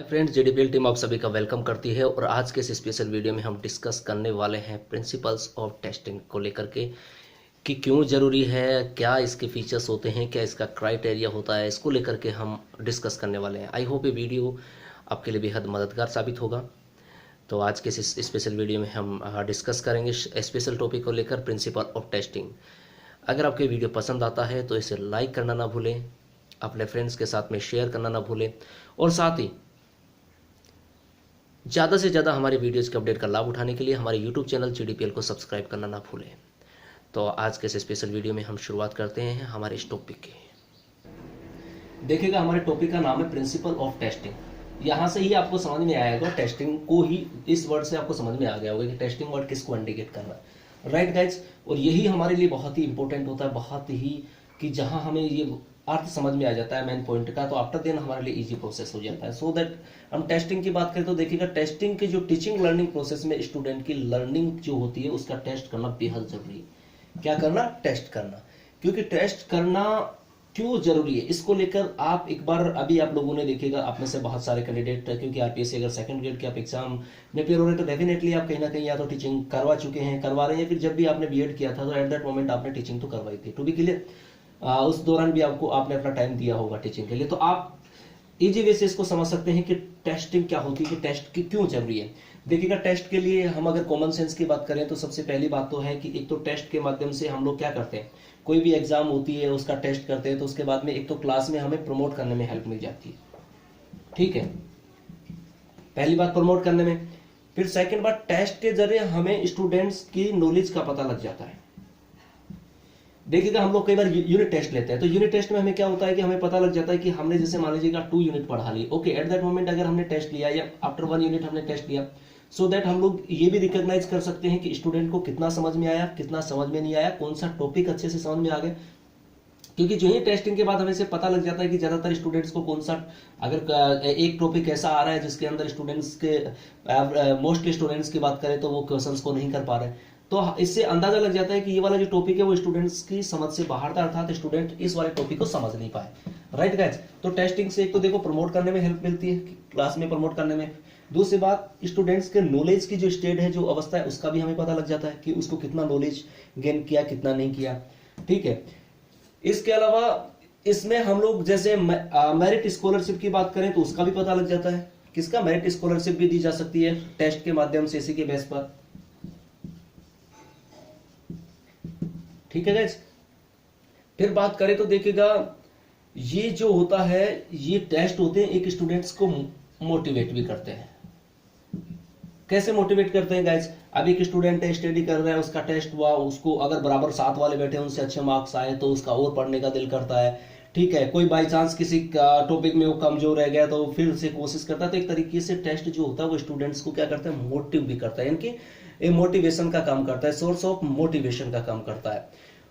Friends, जेडीपीएल team आप सभी का वेलकम करती है और आज के इस स्पेशल वीडियो में हम डिस्कस करने वाले हैं प्रिंसिपल्स ऑफ टेस्टिंग को लेकर के कि क्यों ज़रूरी है, क्या इसके फीचर्स होते हैं, क्या इसका क्राइटेरिया होता है, इसको लेकर के हम डिस्कस करने वाले हैं। आई होप ये वीडियो आपके लिए बेहद मददगार साबित होगा। तो आज के इस स्पेशल वीडियो में हम डिस्कस करेंगे स्पेशल टॉपिक को लेकर प्रिंसिपल ऑफ टेस्टिंग। अगर आपको वीडियो पसंद आता है तो इसे लाइक करना ना भूलें, अपने फ्रेंड्स के साथ में शेयर करना ना भूलें और साथ ही ज़्यादा से ज़्यादा हमारे वीडियोज़ के अपडेट का लाभ उठाने के लिए हमारे यूट्यूब चैनल जेडीपीएल को सब्सक्राइब करना ना भूलें। तो आज के इस स्पेशल वीडियो में हम शुरुआत करते हैं हमारे इस टॉपिक की। देखिएगा, हमारे टॉपिक का नाम है प्रिंसिपल ऑफ टेस्टिंग। यहाँ से ही आपको समझ में आएगा, टेस्टिंग को ही इस वर्ड से आपको समझ में आ गया होगा कि टेस्टिंग वर्ड किसको इंडिकेट कर रहा है, राइट गाइज। और यही हमारे लिए बहुत ही इंपॉर्टेंट होता है, बहुत ही कि जहाँ हमें ये अर्थ समझ में आ जाता है मेन पॉइंट का, तो आफ्टर देन हमारे लिए इजी प्रोसेस हो जाता है। सो दैट हम टेस्टिंग की बात करें तो देखिएगा, टेस्टिंग के जो टीचिंग लर्निंग प्रोसेस में स्टूडेंट की लर्निंग जो होती है उसका टेस्ट करना बेहद जरूरी है। क्या करना? टेस्ट करना। क्योंकि टेस्ट करना क्यों जरूरी है, इसको लेकर आप एक बार अभी आप लोगों ने देखिएगा, आप में से बहुत सारे कैंडिडेट, क्योंकि आरपीएससी अगर सेकंड ग्रेड के आप एग्जाम में अपेयर हो रहे हैं तो डेफिनेटली आप कहीं ना कहीं या तो टीचिंग करवा चुके हैं, करवा रहे हैं, फिर जब भी आपने बीएड किया था तो एट दैट मोमेंट आपने टीचिंग तो करवाई थी, टू बी क्लियर। उस दौरान भी आपने अपना टाइम दिया होगा टीचिंग के लिए। तो आप इजी वे से इसको समझ सकते हैं कि टेस्टिंग क्या होती है, कि टेस्ट की क्यों जरूरी है। देखिएगा, टेस्ट के लिए हम अगर कॉमन सेंस की बात करें तो सबसे पहली बात तो है कि एक तो टेस्ट के माध्यम से हम लोग क्या करते हैं, कोई भी एग्जाम होती है उसका टेस्ट करते हैं, तो उसके बाद में एक तो क्लास में हमें प्रमोट करने में हेल्प मिल जाती है, ठीक है, पहली बात प्रमोट करने में। फिर सेकेंड बात, टेस्ट के जरिए हमें स्टूडेंट्स की नॉलेज का पता लग जाता है। देखिएगा, हम लोग कई बार यूनिट टेस्ट लेते हैं, तो यूनिट टेस्ट में हमें क्या होता है कि हमें पता लग जाता है कि हमने जैसे मान लीजिएगा 2 यूनिट पढ़ा ली, ओके, एट दैट मोमेंट अगर हमने टेस्ट लिया या आफ्टर 1 यूनिट हमने टेस्ट लिया, सो दैट हम लोग ये भी रिकॉग्नाइज कर सकते हैं कि स्टूडेंट को कितना समझ में आया, कितना समझ में नहीं आया, कौन सा टॉपिक अच्छे से समझ में आ गया। क्योंकि जो ही टेस्टिंग के बाद हमें से पता लग जाता है कि ज्यादातर स्टूडेंट्स को कौन सा, अगर एक टॉपिक ऐसा आ रहा है जिसके अंदर स्टूडेंट्स के मोस्टली स्टूडेंट्स की बात करें तो वो क्वेश्चंस को नहीं कर पा रहे, तो इससे अंदाजा लग जाता है कि ये वाला जो टॉपिक है वो स्टूडेंट्स की समझ से बाहर था, अर्थात स्टूडेंट इस वाले टॉपिक को समझ नहीं पाए, राइट गाइस। तो टेस्टिंग से एक तो देखो प्रमोट करने में हेल्प मिलती है, क्लास में प्रमोट करने में। दूसरी बात, स्टूडेंट्स के नॉलेज की जो स्टेट है, जो अवस्था है, उसका भी हमें पता लग जाता है कि उसको कितना नॉलेज गेन किया, कितना नहीं किया, ठीक है। इसके अलावा इसमें हम लोग जैसे मेरिट स्कॉलरशिप की बात करें तो उसका भी पता लग जाता है। किसका? मेरिट स्कॉलरशिप भी दी जा सकती है टेस्ट के माध्यम से, इसी के बेस पर, ठीक है गाइस। फिर बात करें तो देखिएगा, ये जो होता है, ये टेस्ट होते हैं एक स्टूडेंट्स को मोटिवेट भी करते हैं। कैसे मोटिवेट करते हैं गाइस? अब एक स्टूडेंट है, स्टडी कर रहा है, उसका टेस्ट हुआ, उसको अगर बराबर साथ वाले बैठे उनसे अच्छे मार्क्स आए तो उसका और पढ़ने का दिल करता है, ठीक है। कोई बाई चांस किसी टॉपिक में वो कमजोर रह गया तो फिर से कोशिश करता है। तो एक तरीके से टेस्ट जो होता है वो स्टूडेंट्स को क्या करता है, मोटिव भी करता है, यानी कि मोटिवेशन का काम करता है, सोर्स ऑफ मोटिवेशन का काम करता है।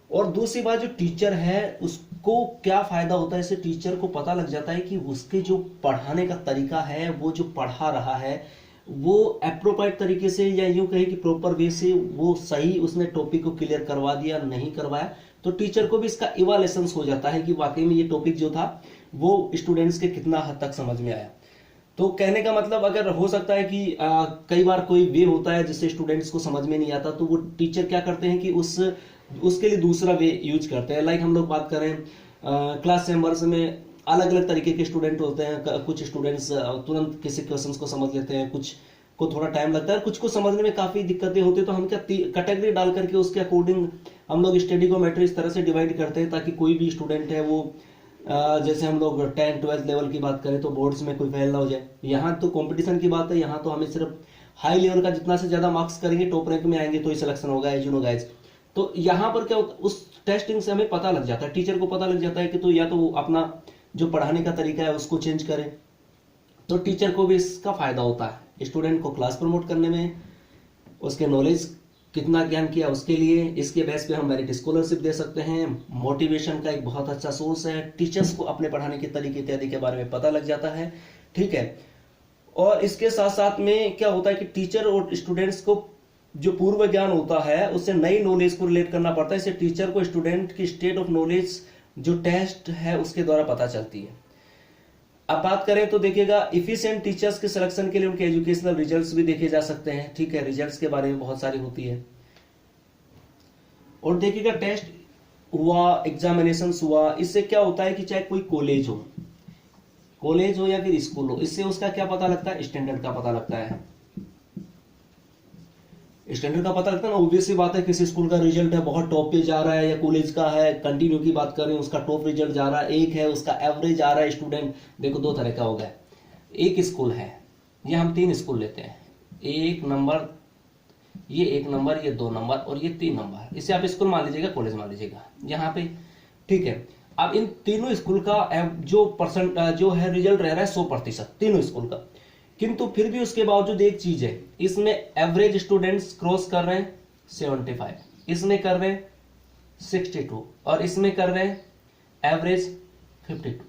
और दूसरी बात, जो टीचर है उसको क्या फायदा होता है, इससे टीचर को पता लग जाता है कि उसके जो पढ़ाने का तरीका है, वो जो पढ़ा रहा है वो एप्रोप्रिएट तरीके से, या यूं कहे कि प्रॉपर वे से वो सही उसने टॉपिक को क्लियर करवा दिया, नहीं करवाया, तो टीचर को भी इसका इवैल्यूएशन हो जाता है कि वाकई में ये टॉपिक जो था वो स्टूडेंट्स के कितना हद तक समझ में आया। तो कहने का मतलब, अगर हो सकता है कि कई बार कोई वे होता है जिससे स्टूडेंट्स को समझ में नहीं आता, तो वो टीचर क्या करते हैं कि उसके लिए दूसरा वे यूज करते हैं। लाइक हम लोग बात करें क्लास चैम्बर्स में अलग अलग तरीके के स्टूडेंट होते हैं। कुछ स्टूडेंट्स तुरंत किसी क्वेश्चंस को समझ लेते हैं, कुछ को थोड़ा टाइम लगता है, कुछ को समझने में काफी दिक्कतें होती है। तो हम क्या कैटेगरी डाल करके उसके अकॉर्डिंग हम लोग स्टडी को मैटर इस तरह से डिवाइड करते हैं ताकि कोई भी स्टूडेंट है वो जैसे हम लोग 10-12 लेवल की बात करें तो बोर्ड्स में कोई फेल ना हो जाए। यहाँ तो कंपटीशन की बात है, यहाँ तो हमें सिर्फ हाई लेवल का जितना से ज्यादा मार्क्स करेंगे, टॉप रैंक में आएंगे तो ही सिलेक्शन होगा, एज यू नो गाइस। तो यहाँ पर क्या होता है, उस टेस्टिंग से हमें पता लग जाता है, टीचर को पता लग जाता है कि तो या तो वो अपना जो पढ़ाने का तरीका है उसको चेंज करें, तो टीचर को भी इसका फायदा होता है स्टूडेंट को क्लास प्रमोट करने में, उसके नॉलेज कितना ज्ञान किया उसके लिए। इसके बेस पे हम मेरिट स्कॉलरशिप दे सकते हैं। मोटिवेशन का एक बहुत अच्छा सोर्स है, टीचर्स को अपने पढ़ाने के तरीके इत्यादि के बारे में पता लग जाता है, ठीक है। और इसके साथ साथ में क्या होता है कि टीचर और स्टूडेंट्स को जो पूर्व ज्ञान होता है उससे नई नॉलेज को रिलेट करना पड़ता है। इससे टीचर को स्टूडेंट की स्टेट ऑफ नॉलेज जो टेस्ट है उसके द्वारा पता चलती है। अब बात करें तो देखिएगा इफिशिएंट टीचर्स के सिलेक्शन के लिए उनके एजुकेशनल रिजल्ट्स भी देखे जा सकते हैं, ठीक है, रिजल्ट्स के बारे में बहुत सारी होती है। और देखिएगा टेस्ट हुआ, एग्जामिनेशंस हुआ, इससे क्या होता है कि चाहे कोई कॉलेज हो या फिर स्कूल हो, इससे उसका क्या पता लगता है, स्टैंडर्ड का पता लगता है। स्टैंडर्ड का पता लगता है ना, ऑब्वियस सी बात है, किसी स्कूल का रिजल्ट है बहुत टॉप पे जा रहा है, या कॉलेज का है कंटिन्यू की बात करें उसका टॉप रिजल्ट जा रहा है, एक है उसका एवरेज आ रहा है स्टूडेंट। देखो दो तरह का हो गया, एक स्कूल है, ये हम 3 स्कूल लेते हैं, 1 नंबर, ये 1 नंबर, ये 2 नंबर और ये 3 नंबर, इसे आप स्कूल मान लीजिएगा, कॉलेज मान लीजिएगा यहाँ पे, ठीक है। अब इन तीनों स्कूल का जो है रिजल्ट रह रहा है 100% तीनों स्कूल का, किंतु फिर भी उसके बावजूद एक चीज है, इसमें एवरेज स्टूडेंट्स क्रॉस कर रहे हैं 75, इसमें कर रहे हैं 62 और इसमें कर रहे हैं एवरेज 52।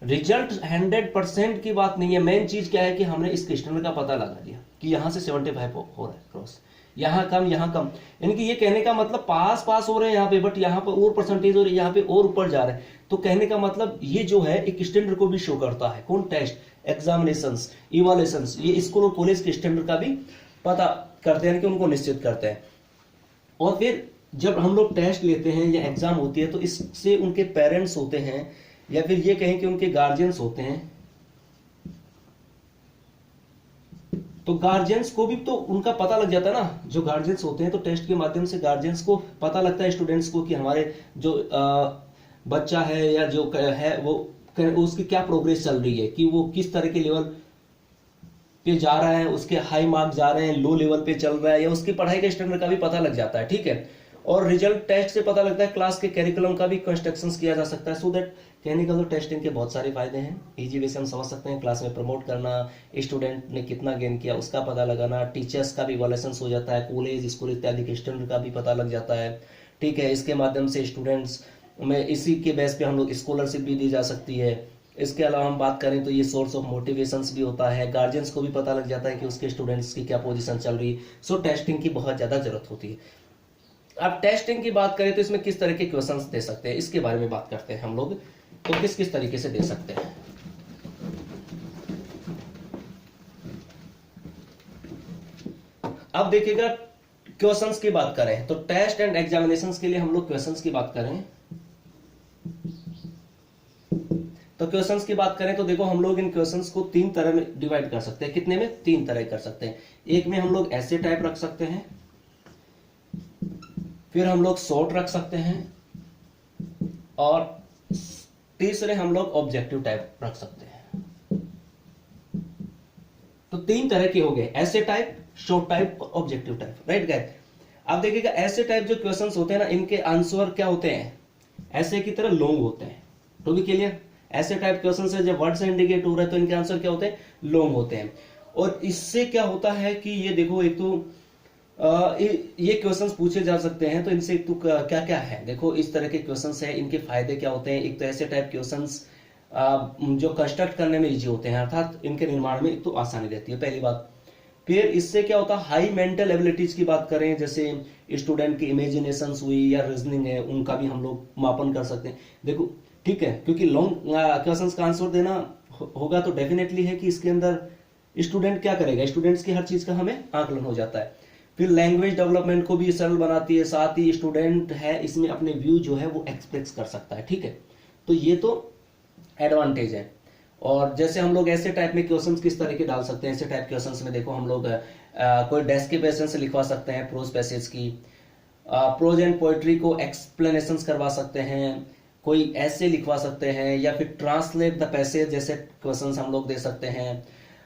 रिजल्ट 100% की बात नहीं है, मेन चीज क्या है कि हमने इस स्टैंडर्ड का पता लगा दिया कि यहां से 75 हो रहा है क्रॉस, यहां कम, यानी कि ये कहने का मतलब पास हो रहे हैं यहाँ पे, बट यहाँ पे और परसेंटेज और यहाँ पे और ऊपर जा रहे हैं। तो कहने का मतलब ये जो है एक स्टैंडर्ड को भी शो करता है, कौन, टेस्ट, एग्जामिनेशंस, इवैल्यूएशंस, ये स्कूल और कॉलेज के स्टैंडर्ड का भी पता करते हैं कि उनको निश्चित करते हैं। और फिर जब हम लोग टेस्ट लेते हैं या एग्जाम होती है तो इससे उनके पेरेंट्स होते हैं या फिर ये कहें कि उनके गार्जियंस होते हैं, तो गार्जियंस को भी तो उनका पता लग जाता है ना, जो गार्जियंस होते हैं तो टेस्ट के माध्यम से गार्जियंस को पता लगता है स्टूडेंट्स को कि हमारे जो बच्चा है या जो है वो उसकी क्या प्रोग्रेस चल रही है, कि वो किस तरह के लेवल पे जा रहा है, उसके हाई मार्क्स जा रहे हैं, लो लेवल पे चल रहा है, या उसकी पढ़ाई के स्टैंडर्ड का भी पता लग जाता है, ठीक है। और रिजल्ट टेस्ट से पता लगता है, क्लास के कैरिकुलम का भी कंस्ट्रक्शन किया जा सकता है। सो दैट कहने का तो टेस्टिंग के बहुत सारे फायदे हैं, इजी वे से हम समझ सकते हैं। क्लास में प्रमोट करना, स्टूडेंट ने कितना गेन किया उसका पता लगाना, टीचर्स का भी इवैल्यूएशन हो जाता है, कॉलेज स्कूल इत्यादि के स्टैंडर्ड का भी पता लग जाता है, ठीक है। इसके माध्यम से स्टूडेंट्स में इसी के बेस पे हम लोग स्कॉलरशिप भी दी जा सकती है। इसके अलावा हम बात करें तो ये सोर्स ऑफ मोटिवेशंस भी होता है, गार्जियंस को भी पता लग जाता है कि उसके स्टूडेंट्स की क्या पोजीशन चल रही है। सो टेस्टिंग की बहुत ज्यादा जरूरत होती है। अब टेस्टिंग की बात करें तो इसमें किस तरह के क्वेश्चंस दे सकते हैं, इसके बारे में बात करते हैं हम लोग, तो किस किस तरीके से दे सकते हैं। अब देखिएगा क्वेश्चंस की बात करें तो टेस्ट एंड एग्जामिनेशंस के लिए हम लोग क्वेश्चंस की बात करें तो देखो हम लोग इन क्वेश्चंस को 3 तरह में डिवाइड कर सकते हैं। कितने में? 3 तरह कर सकते हैं। एक में हम लोग ऐसे टाइप रख सकते हैं, फिर हम लोग शॉर्ट रख सकते हैं, और तीसरे हम लोग ऑब्जेक्टिव टाइप रख सकते हैं। तो 3 तरह के हो गए, ऐसे type, short type, objective type, right guys. अब देखिएगा ऐसे टाइप जो क्वेश्चंस होते हैं ना, इनके आंसर क्या होते हैं, ऐसे की तरह लॉन्ग होते हैं। तो भी क्लियर, ऐसे टाइप क्वेश्चन से जब वर्ड से इंडिकेट हो रहा है तो इनके आंसर क्या होते हैं, लॉन्ग होते हैं। और इससे क्या होता है कि ये देखो, एक तो ये क्वेश्चंस पूछे जा सकते हैं, तो इनसे एक तो क्या क्या है, देखो इस तरह के क्वेश्चंस है, इनके फायदे क्या होते हैं। एक तो ऐसे टाइप क्वेश्चंस जो कंस्ट्रक्ट करने में इजी होते हैं, अर्थात इनके निर्माण में एक तो आसानी रहती है, पहली बात। फिर इससे क्या होता है, हाई मेंटल एबिलिटीज की बात करें, जैसे स्टूडेंट की इमेजिनेशन हुई या रीजनिंग है, उनका भी हम लोग मापन कर सकते हैं। देखो ठीक है, क्योंकि लॉन्ग क्वेश्चंस का आंसर देना होगा तो डेफिनेटली है कि इसके अंदर स्टूडेंट क्या करेगा, स्टूडेंट्स की हर चीज का हमें आकलन हो जाता है। फिर लैंग्वेज डेवलपमेंट को भी सरल बनाती है, साथ ही स्टूडेंट है इसमें अपने व्यू जो है वो एक्सप्रेस कर सकता है, ठीक है। तो ये तो एडवांटेज है। और जैसे हम लोग ऐसे टाइप में क्वेश्चंस किस तरह के डाल सकते हैं, ऐसे टाइप क्वेश्चंस में देखो हम लोग कोई डेस्क्रिप्शन से लिखवा सकते हैं, प्रोज पैसेज की, प्रोज एंड पोएट्री को एक्सप्लेनेशंस करवा सकते हैं, कोई ऐसे लिखवा सकते हैं, या फिर ट्रांसलेट द पैसेज जैसे क्वेश्चंस हम लोग दे सकते हैं,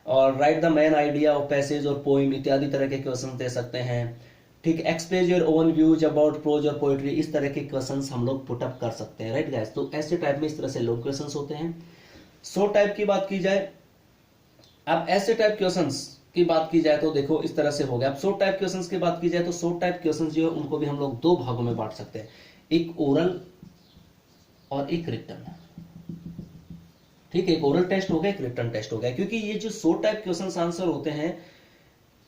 और write the main idea of passage और पोइम इत्यादि तरह के क्वेश्चंस दे सकते हैं, ठीक। Express your own views about prose और पोएट्री, इस तरह के क्वेश्चंस हम लोग पुट अप कर सकते हैं, राइट गाइस। तो ऐसे टाइप में इस तरह से लॉन्ग क्वेश्चंस होते हैं। शॉर्ट टाइप की बात की जाए, अब ऐसे टाइप क्वेश्चंस की बात की जाए तो देखो इस तरह से हो गया। अब शॉर्ट टाइप क्वेश्चंस की बात की जाए तो शॉर्ट टाइप क्वेश्चंस जो है उनको भी हम लोग 2 भागों में बांट सकते हैं, एक ओरल और एक रिटर्न, ठीक है। एक ओरल टेस्ट हो गया, एक रिटर्न टेस्ट हो गया। क्योंकि ये जो शॉर्ट टाइप क्वेश्चंस आंसर होते हैं,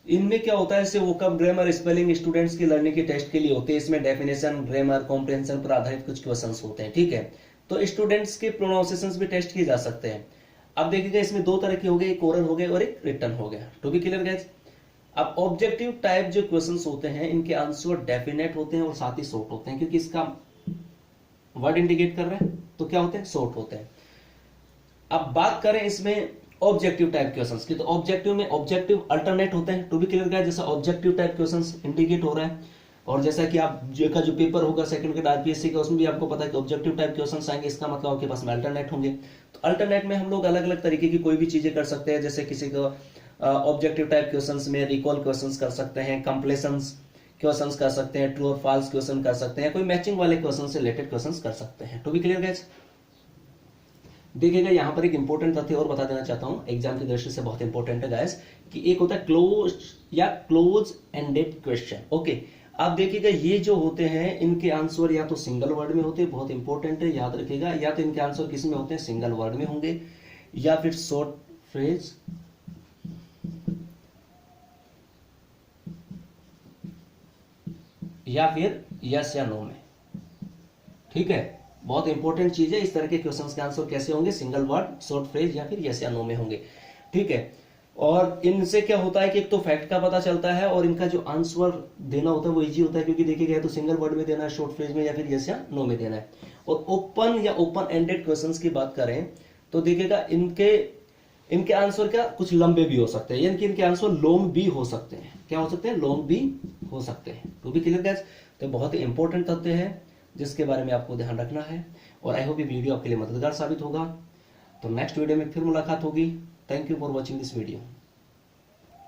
इनमें क्या होता है, इससे वोकैब, ग्रामर, स्पेलिंग स्टूडेंट्स की लर्निंग के टेस्ट के लिए होते हैं। इसमें डेफिनेशन, ग्रामर, कॉम्प्रिहेंशन पर आधारित कुछ क्वेश्चंस होते हैं, ठीक है। तो स्टूडेंट्स के प्रोनाउंसिएशंस भी टेस्ट किए जा सकते हैं। अब देखिएगा इसमें दो तरह के हो गए, एक ओरल हो गए और एक रिटर्न हो गया। To be clear guys. अब ऑब्जेक्टिव टाइप जो क्वेश्चंस होते हैं इनके आंसर डेफिनेट होते हैं और साथ ही शॉर्ट होते हैं, क्योंकि इसका वर्ड इंडिकेट कर रहे हैं तो क्या होते हैं, शॉर्ट होते हैं। अब बात करें इसमें ऑब्जेक्टिव टाइप क्वेश्चंस की, तो ऑब्जेक्टिव में ऑब्जेक्टिव अल्टरनेट होते हैं। टू बी क्लियर गाइस, जैसा ऑब्जेक्टिव टाइप क्वेश्चंस इंडिकेट हो रहा है, और जैसा कि आप जो पेपर होगा सेकंड ग्रेड आरपीएससी का, उसमें भी आपको पता है कि ऑब्जेक्टिव टाइप क्वेश्चंस आएंगे, इसका मतलब आपके पास में अल्टरनेट होंगे। तो अल्टरनेट में हम लोग अलग अलग तरीके की कोई भी चीजें कर सकते हैं, जैसे किसी को ऑब्जेक्टिव टाइप क्वेश्चंस में रिकॉल क्वेश्चंस कर सकते हैं, कंप्लेशंस क्वेश्चंस कर सकते हैं, ट्रू और फॉल्स क्वेश्चन कर सकते हैं, कोई मैचिंग वाले क्वेश्चन से रिलेटेड क्वेश्चंस कर सकते हैं। To be clear guys. देखिएगा यहां पर एक इंपॉर्टेंट तथ्य और बता देना चाहता हूं, एग्जाम की दृष्टि से बहुत इंपॉर्टेंट है गाइस, कि एक होता है क्लोज या क्लोज एंडेड क्वेश्चन। ओके, आप देखिएगा ये जो होते हैं इनके आंसर या तो सिंगल वर्ड में होते हैं, बहुत इंपॉर्टेंट है याद रखिएगा, या तो इनके आंसर किस में होते हैं, सिंगल वर्ड में होंगे, या फिर शॉर्ट फ्रेज, या फिर यस या नो में। ठीक है, बहुत इंपॉर्टेंट चीज है। इस तरह के क्वेश्चंस के आंसर कैसे होंगे, सिंगल वर्ड, शॉर्ट फ्रेज या फिर यस या नो में होंगे। ठीक है, और इनसे क्या होता है कि एक तो फैक्ट का पता चलता है और इनका जो आंसर देना होता है वो इजी होता है, क्योंकि देखिएगा तो सिंगल वर्ड में देना है, शॉर्ट फ्रेज में, या फिर यस या नो में देना है। और ओपन या ओपन एंडेड क्वेश्चंस की बात करें तो देखिएगा इनके आंसर क्या कुछ लंबे भी हो सकते हैं, यानी कि इनके आंसर लॉन्ग भी हो सकते हैं। क्या हो सकते हैं, लॉन्ग भी हो सकते हैं। टू बी क्लियर गाइस, तो बहुत ही इंपॉर्टेंट तथ्य है जिसके बारे में आपको ध्यान रखना है, और आई होप ये वीडियो आपके लिए मददगार साबित होगा। तो नेक्स्ट वीडियो में फिर मुलाकात होगी। Thank you for watching this video.